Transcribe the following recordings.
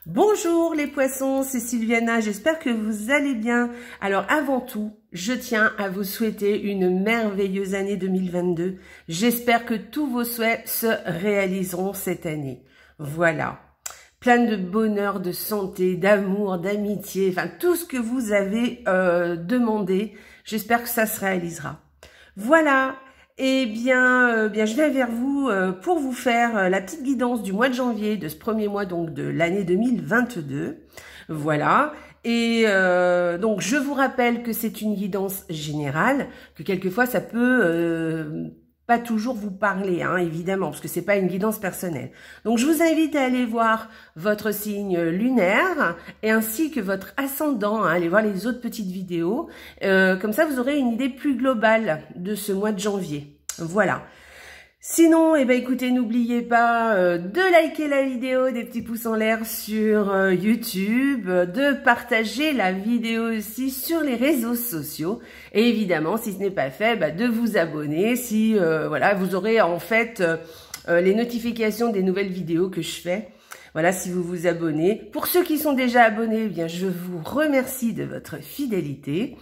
Bonjour les poissons, c'est Sylviana, j'espère que vous allez bien. Alors avant tout, je tiens à vous souhaiter une merveilleuse année 2022. J'espère que tous vos souhaits se réaliseront cette année. Voilà, plein de bonheur, de santé, d'amour, d'amitié, enfin tout ce que vous avez demandé, j'espère que ça se réalisera. Voilà. Eh bien, je viens vers vous pour vous faire la petite guidance du mois de janvier, de ce premier mois donc de l'année 2022. Voilà. Et donc, je vous rappelle que c'est une guidance générale, que quelquefois ça peut pas toujours vous parler, hein, évidemment, parce que c'est pas une guidance personnelle. Donc, je vous invite à aller voir votre signe lunaire et ainsi que votre ascendant, hein, allez voir les autres petites vidéos. Comme ça, vous aurez une idée plus globale de ce mois de janvier. Voilà. Sinon, eh ben, écoutez, n'oubliez pas de liker la vidéo, des petits pouces en l'air sur YouTube, de partager la vidéo aussi sur les réseaux sociaux. Et évidemment, si ce n'est pas fait, bah, de vous abonner. Si voilà, vous aurez en fait les notifications des nouvelles vidéos que je fais. Voilà, si vous vous abonnez. Pour ceux qui sont déjà abonnés, eh bien, je vous remercie de votre fidélité.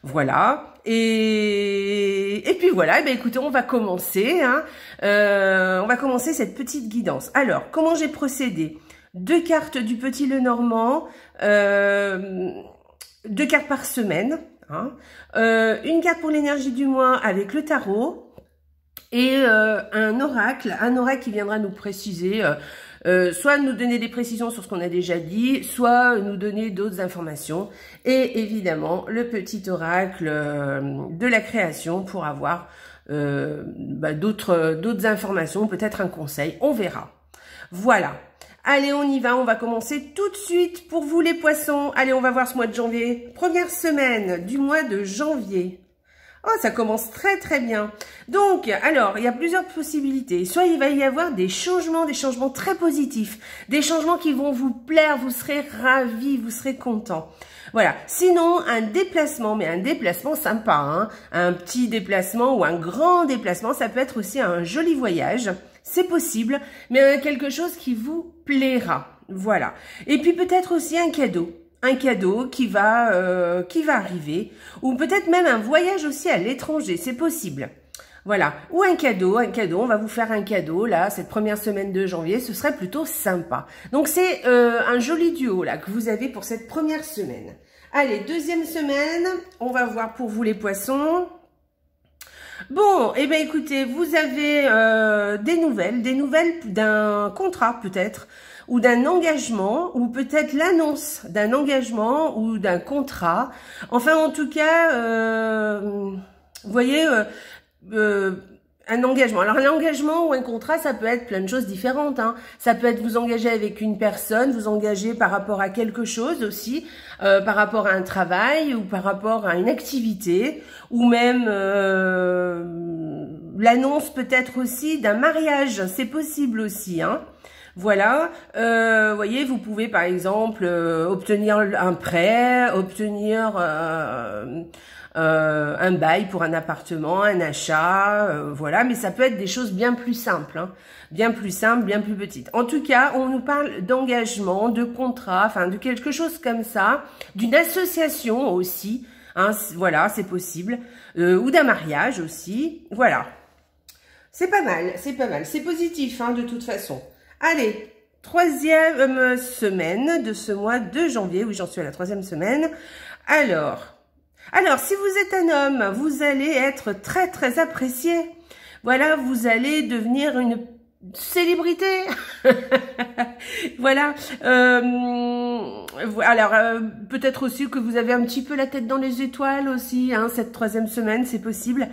Voilà, et puis voilà, ben écoutez, on va commencer, hein. On va commencer cette petite guidance. Alors, comment j'ai procédé? 2 cartes du Petit Lenormand, 2 cartes par semaine, hein. Une carte pour l'énergie du mois avec le tarot, et un oracle qui viendra nous préciser, soit nous donner des précisions sur ce qu'on a déjà dit, soit nous donner d'autres informations. Et évidemment, le petit oracle de la création pour avoir d'autres informations, peut-être un conseil, on verra. Voilà. Allez, on y va, on va commencer tout de suite pour vous les poissons. Allez, on va voir ce mois de janvier. Première semaine du mois de janvier. Oh, ça commence très très bien. Donc, alors, il y a plusieurs possibilités. Soit il va y avoir des changements très positifs, des changements qui vont vous plaire, vous serez ravis, vous serez contents. Voilà. Sinon, un déplacement, mais un déplacement sympa, hein. Un petit déplacement ou un grand déplacement, ça peut être aussi un joli voyage. C'est possible, mais quelque chose qui vous plaira. Voilà. Et puis peut-être aussi un cadeau. Un cadeau qui va arriver, ou peut-être même un voyage aussi à l'étranger, c'est possible. Voilà, ou un cadeau, on va vous faire un cadeau, là, cette première semaine de janvier, ce serait plutôt sympa. Donc c'est un joli duo, là, que vous avez pour cette première semaine. Allez, deuxième semaine, on va voir pour vous les poissons. Bon, eh bien écoutez, vous avez des nouvelles d'un contrat peut-être, ou d'un engagement, ou peut-être l'annonce d'un engagement ou d'un contrat. Enfin, en tout cas, vous voyez, un engagement. Alors, un engagement ou un contrat, ça peut être plein de choses différentes, hein. Ça peut être vous engager avec une personne, vous engager par rapport à quelque chose aussi, par rapport à un travail ou par rapport à une activité, ou même l'annonce peut-être aussi d'un mariage, c'est possible aussi, hein. Voilà, voyez, vous pouvez par exemple obtenir un prêt, obtenir un bail pour un appartement, un achat, voilà, mais ça peut être des choses bien plus simples, hein, bien plus simples, bien plus petites. En tout cas, on nous parle d'engagement, de contrat, enfin de quelque chose comme ça, d'une association aussi, hein, voilà, c'est possible, ou d'un mariage aussi, voilà. C'est pas mal, c'est positif, hein, de toute façon. Allez, troisième semaine de ce mois de janvier. Oui, j'en suis à la troisième semaine. Alors, si vous êtes un homme, vous allez être très, très apprécié. Voilà, vous allez devenir une célébrité. Voilà. Alors, peut-être aussi que vous avez un petit peu la tête dans les étoiles aussi, hein, cette troisième semaine, c'est possible.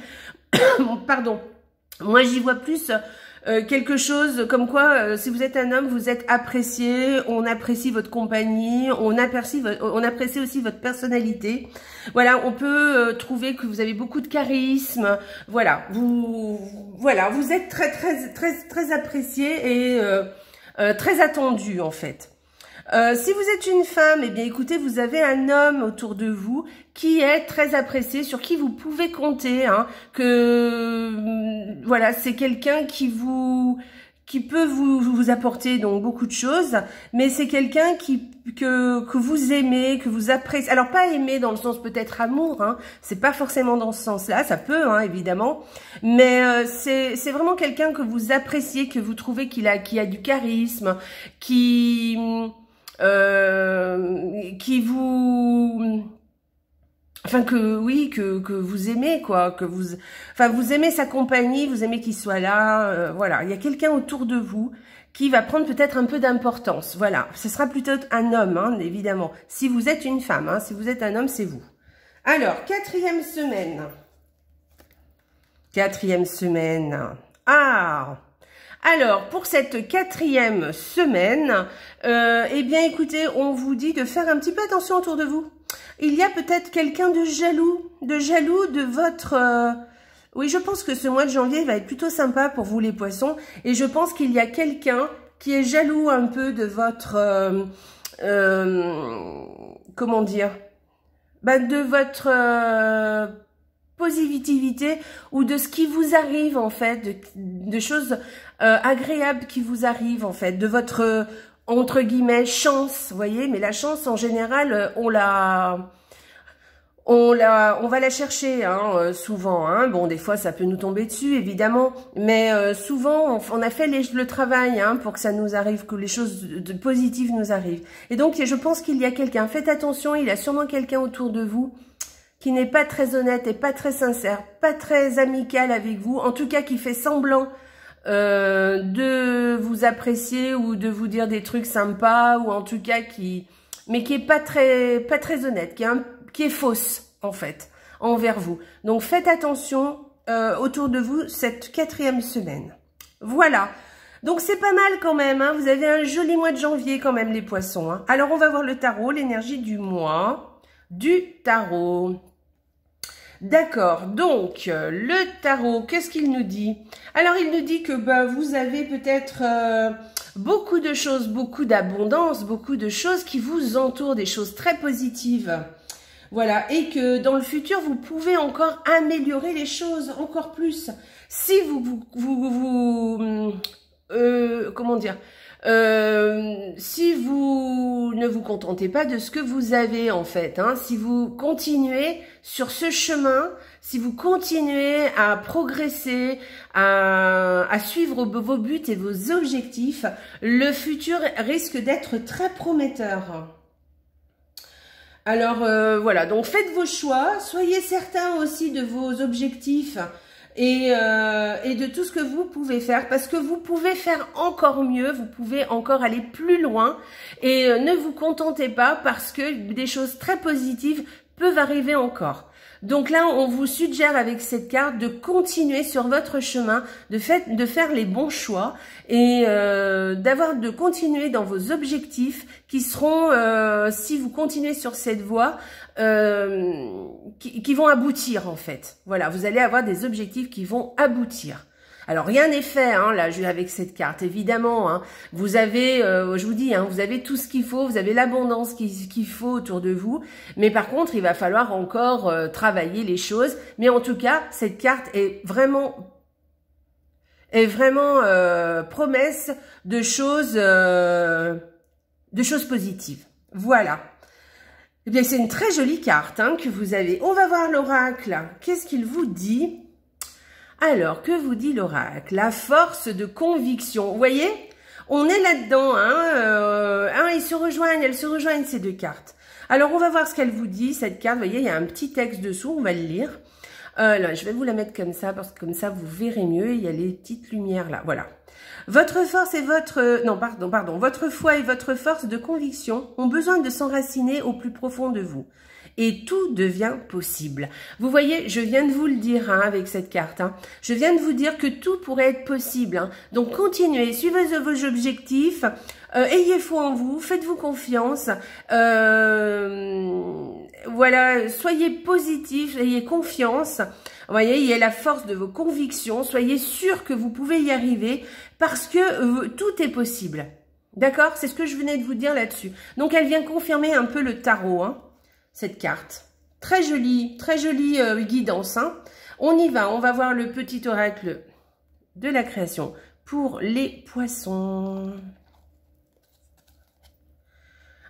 Pardon. Moi, j'y vois plus quelque chose comme quoi, si vous êtes un homme, vous êtes apprécié, on apprécie votre compagnie, on apprécie aussi votre personnalité. Voilà, on peut trouver que vous avez beaucoup de charisme. Voilà, vous êtes très très très très apprécié et très attendu en fait. Si vous êtes une femme, eh bien écoutez, vous avez un homme autour de vous qui est très apprécié, sur qui vous pouvez compter, hein, que voilà, c'est quelqu'un qui vous qui peut vous apporter donc beaucoup de choses, mais c'est quelqu'un que vous aimez, que vous appréciez. Alors pas aimer dans le sens peut-être amour, hein, c'est pas forcément dans ce sens-là, ça peut hein, évidemment, mais c'est vraiment quelqu'un que vous appréciez, que vous trouvez qui a du charisme, qui vous enfin que vous aimez quoi, vous aimez sa compagnie, vous aimez qu'il soit là, voilà, il y a quelqu'un autour de vous qui va prendre peut-être un peu d'importance. Voilà, ce sera plutôt un homme hein, évidemment. Si vous êtes une femme, hein, si vous êtes un homme, c'est vous. Alors, quatrième semaine. Quatrième semaine. Ah. Alors, pour cette quatrième semaine, eh bien, écoutez, on vous dit de faire un petit peu attention autour de vous. Il y a peut-être quelqu'un de jaloux de votre... Oui, je pense que ce mois de janvier va être plutôt sympa pour vous les poissons. Et je pense qu'il y a quelqu'un qui est jaloux un peu de votre... comment dire, de votre positivité ou de ce qui vous arrive en fait, de choses agréables qui vous arrivent en fait, de votre entre guillemets chance, vous voyez, mais la chance en général on va la chercher hein, souvent. Hein. Bon, des fois, ça peut nous tomber dessus, évidemment. Mais souvent, on a fait le travail hein, pour que ça nous arrive, que les choses positives nous arrivent. Et donc, je pense qu'il y a quelqu'un. Faites attention, il y a sûrement quelqu'un autour de vous qui n'est pas très honnête et pas très sincère, pas très amical avec vous. En tout cas, qui fait semblant de vous apprécier ou de vous dire des trucs sympas. Ou en tout cas, mais qui est pas très honnête, qui est fausse, en fait, envers vous. Donc, faites attention autour de vous cette quatrième semaine. Voilà. Donc, c'est pas mal quand même. Hein. Vous avez un joli mois de janvier quand même, les poissons. Hein. Alors, on va voir le tarot, l'énergie du mois du tarot. D'accord. Donc, le tarot, qu'est-ce qu'il nous dit? Alors, il nous dit que vous avez peut-être... beaucoup de choses, beaucoup d'abondance, beaucoup de choses qui vous entourent, des choses très positives. Voilà, et que dans le futur, vous pouvez encore améliorer les choses encore plus. Si comment dire, si vous ne vous contentez pas de ce que vous avez en fait, hein, si vous continuez sur ce chemin, si vous continuez à progresser, à suivre vos buts et vos objectifs, le futur risque d'être très prometteur. Alors voilà, donc faites vos choix, soyez certains aussi de vos objectifs et de tout ce que vous pouvez faire, parce que vous pouvez faire encore mieux, vous pouvez encore aller plus loin et ne vous contentez pas parce que des choses très positives peuvent arriver encore. Donc là, on vous suggère avec cette carte de continuer sur votre chemin, de faire les bons choix et de continuer dans vos objectifs qui seront, si vous continuez sur cette voie, qui vont aboutir en fait. Voilà, vous allez avoir des objectifs qui vont aboutir. Alors rien n'est fait hein, là avec cette carte évidemment. Hein, vous avez, je vous dis, hein, vous avez tout ce qu'il faut, vous avez l'abondance qu'il faut autour de vous. Mais par contre, il va falloir encore travailler les choses. Mais en tout cas, cette carte est vraiment promesse de choses positives. Voilà. Eh bien, c'est une très jolie carte hein, que vous avez. On va voir l'oracle. Qu'est-ce qu'il vous dit ? Alors, que vous dit l'oracle? La force de conviction. Vous voyez, on est là-dedans. Hein, elles se rejoignent ces deux cartes. Alors, on va voir ce qu'elle vous dit, cette carte. Vous voyez, il y a un petit texte dessous, on va le lire. Là, je vais vous la mettre comme ça, parce que comme ça, vous verrez mieux. Il y a les petites lumières là, voilà. Votre force et votre foi et votre force de conviction ont besoin de s'enraciner au plus profond de vous. Et tout devient possible. Vous voyez, je viens de vous le dire hein, avec cette carte. Hein. Je viens de vous dire que tout pourrait être possible. Hein. Donc, continuez, suivez vos objectifs, ayez foi en vous, faites-vous confiance. Voilà, soyez positif, ayez confiance. Vous voyez, il y a la force de vos convictions. Soyez sûr que vous pouvez y arriver parce que tout est possible. D'accord? C'est ce que je venais de vous dire là-dessus. Donc, elle vient confirmer un peu le tarot, hein. Cette carte. Très jolie guidance. Hein. On y va, on va voir le petit oracle de la création pour les poissons.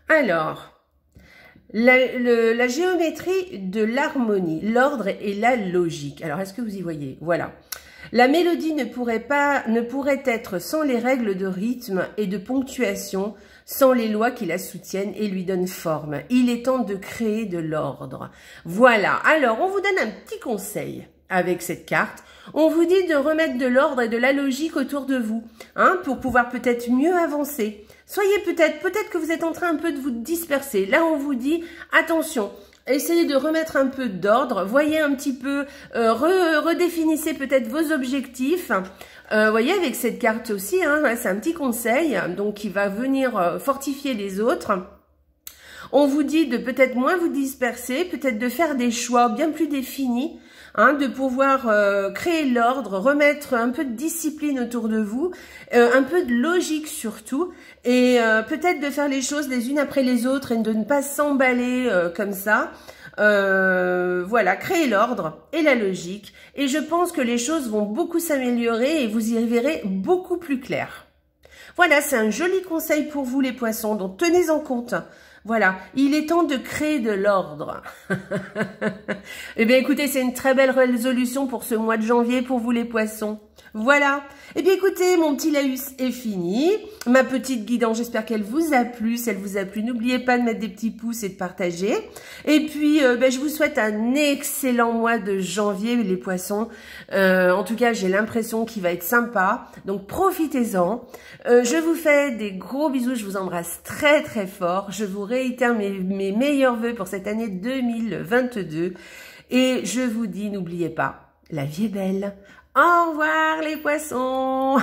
Alors, la géométrie de l'harmonie, l'ordre et la logique. Alors, est-ce que vous y voyez? Voilà. La mélodie ne pourrait être sans les règles de rythme et de ponctuation, sans les lois qui la soutiennent et lui donnent forme. Il est temps de créer de l'ordre. Voilà. Alors, on vous donne un petit conseil avec cette carte. On vous dit de remettre de l'ordre et de la logique autour de vous, hein, pour pouvoir peut-être mieux avancer. Soyez peut-être que vous êtes en train un peu de vous disperser. Là, on vous dit, attention, essayez de remettre un peu d'ordre. Voyez un petit peu, redéfinissez peut-être vos objectifs. Voyez, avec cette carte aussi, hein, c'est un petit conseil, donc qui va venir fortifier les autres. On vous dit de peut-être moins vous disperser, peut-être de faire des choix bien plus définis, hein, de pouvoir créer l'ordre, remettre un peu de discipline autour de vous, un peu de logique surtout, et peut-être de faire les choses les unes après les autres et de ne pas s'emballer comme ça. Voilà, créer l'ordre et la logique. Et je pense que les choses vont beaucoup s'améliorer et vous y verrez beaucoup plus clair. Voilà, c'est un joli conseil pour vous les poissons, donc tenez en compte. Voilà, il est temps de créer de l'ordre. Eh bien, écoutez, c'est une très belle résolution pour ce mois de janvier pour vous les poissons. Voilà. Eh bien, écoutez, mon petit laïus est fini. Ma petite guidance, j'espère qu'elle vous a plu. Si elle vous a plu, n'oubliez pas de mettre des petits pouces et de partager. Et puis, je vous souhaite un excellent mois de janvier, les poissons. En tout cas, j'ai l'impression qu'il va être sympa. Donc, profitez-en. Je vous fais des gros bisous. Je vous embrasse très, très fort. Je vous réitère mes meilleurs vœux pour cette année 2022. Et je vous dis, n'oubliez pas, la vie est belle. Au revoir les poissons.